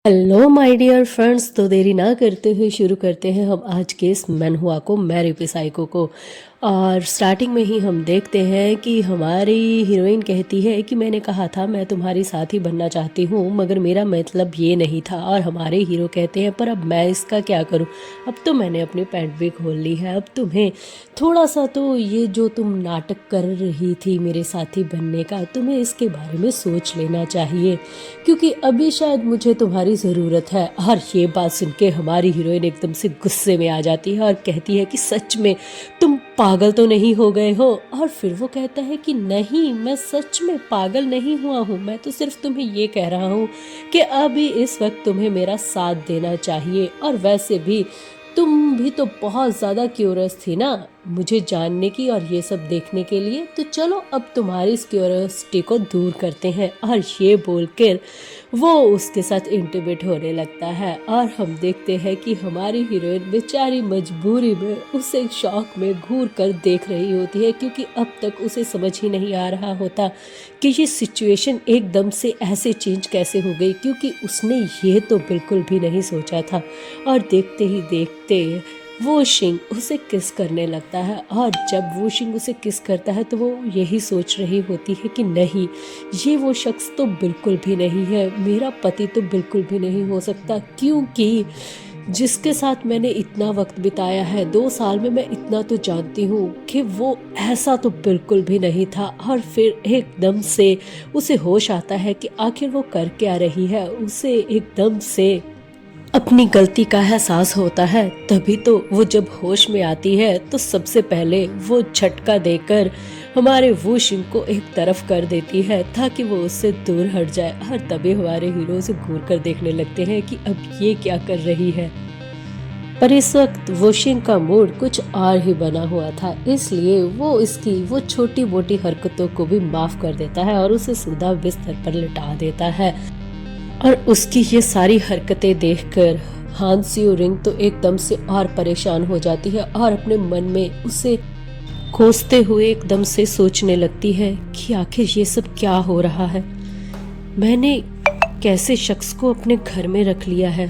Hello my dear friends, तो देरी ना करते हुए शुरू करते हैं हम आज के इस मनहुआ को, मैरी पिसाइको को। और स्टार्टिंग में ही हम देखते हैं कि हमारी हीरोइन कहती है कि मैंने कहा था मैं तुम्हारी साथी बनना चाहती हूँ, मगर मेरा मतलब ये नहीं था। और हमारे हीरो कहते हैं पर अब मैं इसका क्या करूँ, अब तो मैंने अपनी पैंट भी खोल ली है, अब तुम्हें थोड़ा सा तो ये जो तुम नाटक कर रही थी मेरे साथी बनने का, तुम्हें इसके बारे में सोच लेना चाहिए, क्योंकि अभी शायद मुझे तुम्हारी ज़रूरत है। और ये बात सुन के हमारी हीरोइन एकदम से गुस्से में आ जाती है और कहती है कि सच में तुम पागल तो नहीं हो गए हो। और फिर वो कहता है कि नहीं, मैं सच में पागल नहीं हुआ हूँ, मैं तो सिर्फ तुम्हें ये कह रहा हूँ कि अभी इस वक्त तुम्हें मेरा साथ देना चाहिए। और वैसे भी तुम भी तो बहुत ज़्यादा क्यूरियस थी ना मुझे जानने की और ये सब देखने के लिए, तो चलो अब तुम्हारी इस क्यूरियोसिटी को दूर करते हैं। और ये बोलकर वो उसके साथ इंटीमेट होने लगता है। और हम देखते हैं कि हमारी हीरोइन बेचारी मजबूरी में उसे शौक में घूर कर देख रही होती है, क्योंकि अब तक उसे समझ ही नहीं आ रहा होता कि ये सिचुएशन एकदम से ऐसे चेंज कैसे हो गई, क्योंकि उसने ये तो बिल्कुल भी नहीं सोचा था। और देखते ही देखते वो शिंग उसे किस करने लगता है। और जब वो शिंग उसे किस करता है तो वो यही सोच रही होती है कि नहीं, ये वो शख्स तो बिल्कुल भी नहीं है, मेरा पति तो बिल्कुल भी नहीं हो सकता, क्योंकि जिसके साथ मैंने इतना वक्त बिताया है 2 साल में, मैं इतना तो जानती हूँ कि वो ऐसा तो बिल्कुल भी नहीं था। और फिर एकदम से उसे होश आता है कि आखिर वो कर क्या रही है, उसे एकदम से अपनी गलती का एहसास होता है। तभी तो वो जब होश में आती है तो सबसे पहले वो झटका देकर हमारे वूशिंग को एक तरफ कर देती है ताकि वो उससे दूर हट जाए। और तभी हमारे हीरो से घूर कर देखने लगते हैं कि अब ये क्या कर रही है। पर इस वक्त वूशिंग का मूड कुछ और ही बना हुआ था, इसलिए वो इसकी वो छोटी मोटी हरकतों को भी माफ कर देता है और उसे सीधा बिस्तर पर लिटा देता है। और उसकी ये सारी हरकतें देखकर हान सियो रिंग तो एकदम से और परेशान हो जाती है और अपने मन में उसे कोसते हुए एकदम से सोचने लगती है कि आखिर ये सब क्या हो रहा है, मैंने कैसे शख्स को अपने घर में रख लिया है,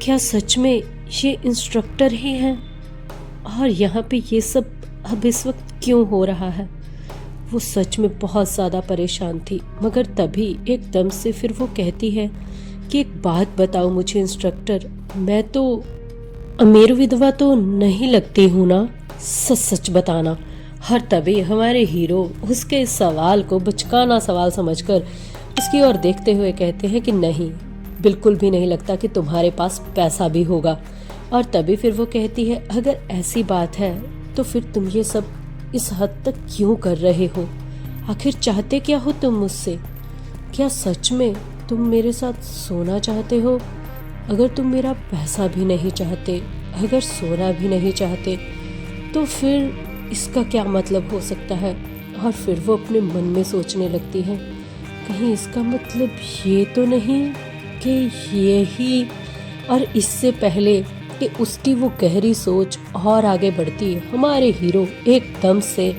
क्या सच में ये इंस्ट्रक्टर ही हैं, और यहाँ पे ये सब अब इस वक्त क्यों हो रहा है। वो सच में बहुत ज़्यादा परेशान थी, मगर तभी एकदम से फिर वो कहती है कि एक बात बताओ मुझे इंस्ट्रक्टर, मैं तो अमीर विधवा तो नहीं लगती हूँ ना, सच सच बताना। हर तभी हमारे हीरो उसके इस सवाल को बचकाना सवाल समझकर उसकी ओर देखते हुए कहते हैं कि नहीं, बिल्कुल भी नहीं लगता कि तुम्हारे पास पैसा भी होगा। और तभी फिर वो कहती है अगर ऐसी बात है तो फिर तुम ये सब इस हद तक क्यों कर रहे हो, आखिर चाहते क्या हो तुम मुझसे, क्या सच में तुम मेरे साथ सोना चाहते हो। अगर तुम मेरा पैसा भी नहीं चाहते, अगर सोना भी नहीं चाहते, तो फिर इसका क्या मतलब हो सकता है। और फिर वो अपने मन में सोचने लगती है कहीं इसका मतलब ये तो नहीं कि ये ही। और इससे पहले कि उसकी वो गहरी सोच और आगे बढ़ती है, हमारे हीरो एकदम से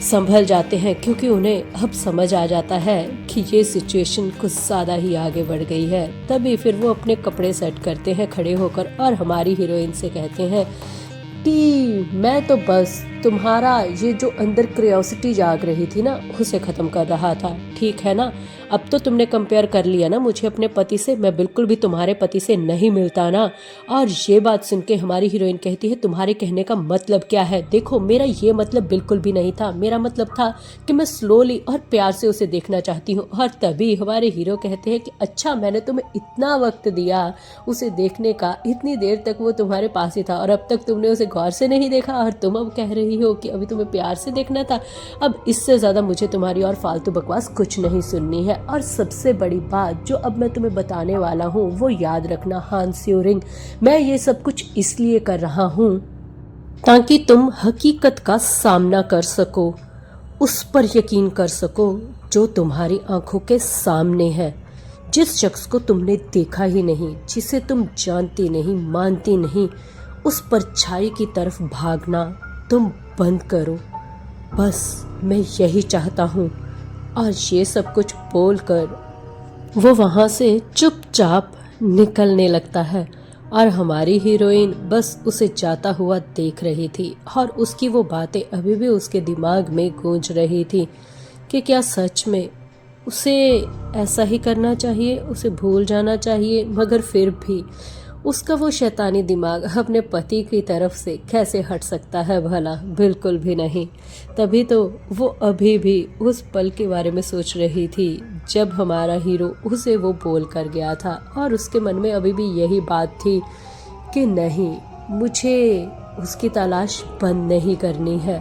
संभल जाते हैं, क्योंकि उन्हें अब समझ आ जाता है कि ये सिचुएशन कुछ ज़्यादा ही आगे बढ़ गई है। तभी फिर वो अपने कपड़े सेट करते हैं खड़े होकर और हमारी हीरोइन से कहते हैं कि मैं तो बस तुम्हारा ये जो अंदर क्यूरियोसिटी जाग रही थी ना उसे ख़त्म कर रहा था, ठीक है ना। अब तो तुमने कंपेयर कर लिया ना मुझे अपने पति से, मैं बिल्कुल भी तुम्हारे पति से नहीं मिलता ना। और ये बात सुन के हमारी हीरोइन कहती है तुम्हारे कहने का मतलब क्या है। देखो, मेरा ये मतलब बिल्कुल भी नहीं था, मेरा मतलब था कि मैं स्लोली और प्यार से उसे देखना चाहती हूँ। और तभी हमारे हीरो कहते हैं कि अच्छा, मैंने तुम्हें इतना वक्त दिया उसे देखने का, इतनी देर तक वो तुम्हारे पास ही था और अब तक तुमने उसे गौर से नहीं देखा, और तुम अब कह रही हो कि अभी तुम्हें प्यार से देखना था। अब इससे ज़्यादा मुझे तुम्हारी और फालतू बकवास कुछ नहीं सुननी है। और सबसे बड़ी बात जो अब मैं तुम्हें बताने वाला हूँ वो याद रखना हान सियो रिंग, मैं ये सब कुछ इसलिए कर रहा हूँ ताकि तुम हकीकत का सामना कर सको, उस पर यकीन कर सको जो तुम्हारी आंखों के सामने है, जिस शख्स को तुमने देखा ही नहीं, जिसे तुम जानती नहीं मानती नहीं, उस परछाई की तरफ भागना तुम बंद करो, बस मैं यही चाहता हूँ। और ये सब कुछ बोलकर वो वहाँ से चुपचाप निकलने लगता है और हमारी हीरोइन बस उसे जाता हुआ देख रही थी और उसकी वो बातें अभी भी उसके दिमाग में गूंज रही थी कि क्या सच में उसे ऐसा ही करना चाहिए, उसे भूल जाना चाहिए। मगर फिर भी उसका वो शैतानी दिमाग अपने पति की तरफ से कैसे हट सकता है भला, बिल्कुल भी नहीं। तभी तो वो अभी भी उस पल के बारे में सोच रही थी जब हमारा हीरो उसे वो बोल कर गया था और उसके मन में अभी भी यही बात थी कि नहीं, मुझे उसकी तलाश बंद नहीं करनी है।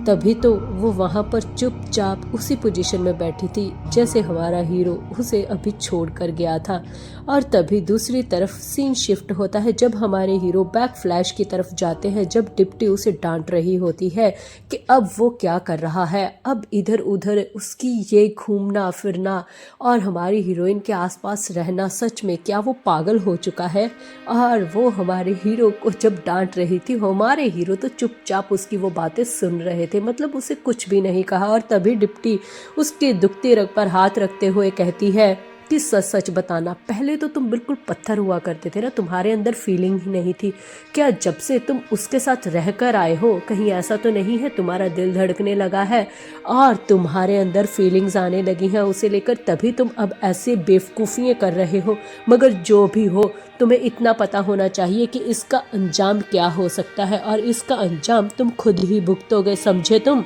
तभी तो वो वहाँ पर चुपचाप उसी पोजीशन में बैठी थी जैसे हमारा हीरो उसे अभी छोड़ कर गया था। और तभी दूसरी तरफ सीन शिफ्ट होता है जब हमारे हीरो बैक फ्लैश की तरफ जाते हैं, जब डिप्टी उसे डांट रही होती है कि अब वो क्या कर रहा है। अब इधर उधर उसकी ये घूमना फिरना और हमारी हीरोइन के आसपास रहना, सच में क्या वो पागल हो चुका है। और वो हमारे हीरो को जब डांट रही थी, हमारे हीरो तो चुपचाप उसकी वो बातें सुन रहे थे, मतलब उसे कुछ भी नहीं कहा। और तभी डिप्टी उसके दुखते रग पर हाथ रखते हुए कहती है कि सच सच बताना, पहले तो तुम बिल्कुल पत्थर हुआ करते थे ना, तुम्हारे अंदर फीलिंग ही नहीं थी क्या? जब से तुम उसके साथ रहकर आए हो कहीं ऐसा तो नहीं है तुम्हारा दिल धड़कने लगा है और तुम्हारे अंदर फीलिंग्स आने लगी हैं उसे लेकर, तभी तुम अब ऐसे बेवकूफ़ियाँ कर रहे हो। मगर जो भी हो, तुम्हें इतना पता होना चाहिए कि इसका अंजाम क्या हो सकता है और इसका अंजाम तुम खुद ही भुगतोगे, समझे तुम?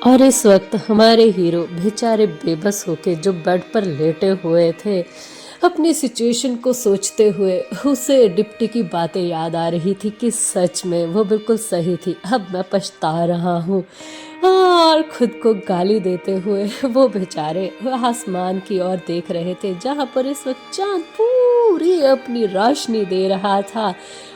और इस वक्त हमारे हीरो बेचारे बेबस होके जो बेड पर लेटे हुए थे, अपनी सिचुएशन को सोचते हुए उसे डिप्टी की बातें याद आ रही थी कि सच में वो बिल्कुल सही थी, अब मैं पछता रहा हूँ। और खुद को गाली देते हुए वो बेचारे आसमान की ओर देख रहे थे जहाँ पर इस वक्त चांद पूरी अपनी रोशनी दे रहा था।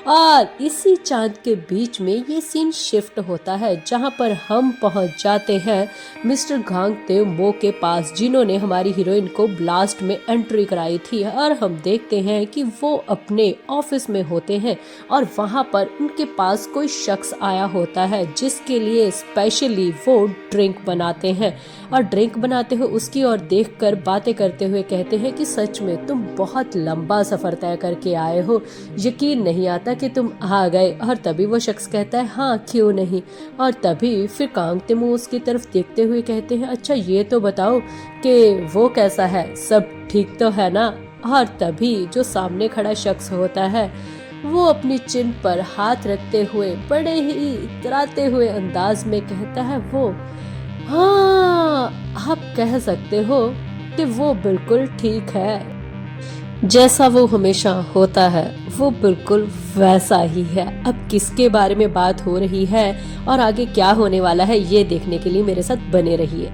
और इसी चांद के बीच में ये सीन शिफ्ट होता है जहाँ पर हम पहुँच जाते हैं मिस्टर गांगतेव मो के पास, जिन्होंने हमारी हीरोइन को ब्लास्ट में एंट्री कराई थी। और हम देखते हैं कि वो अपने ऑफिस में होते हैं और वहाँ पर उनके पास कोई शख्स आया होता है जिसके लिए स्पेशली वो ड्रिंक बनाते हैं। और ड्रिंक बनाते हुए उसकी ओर देखकर बातें करते हुए कहते हैं कि सच में तुम बहुत लंबा सफ़र तय करके आए हो, यकीन नहीं आता कि तुम आ गए। और तभी वो शख्स कहता है हाँ क्यों नहीं। और तभी फिर कांगतेमो उसकी तरफ देखते हुए कहते हैं अच्छा ये तो बताओ कि वो कैसा है, सब ठीक तो है ना? और तभी जो सामने खड़ा शख्स होता है वो अपनी चिन पर हाथ रखते हुए बड़े ही इतराते हुए अंदाज में कहता है वो, हाँ आप कह सकते हो कि वो बिल्कुल ठीक है, जैसा वो हमेशा होता है वो बिल्कुल वैसा ही है। अब किसके बारे में बात हो रही है और आगे क्या होने वाला है ये देखने के लिए मेरे साथ बने रहिए।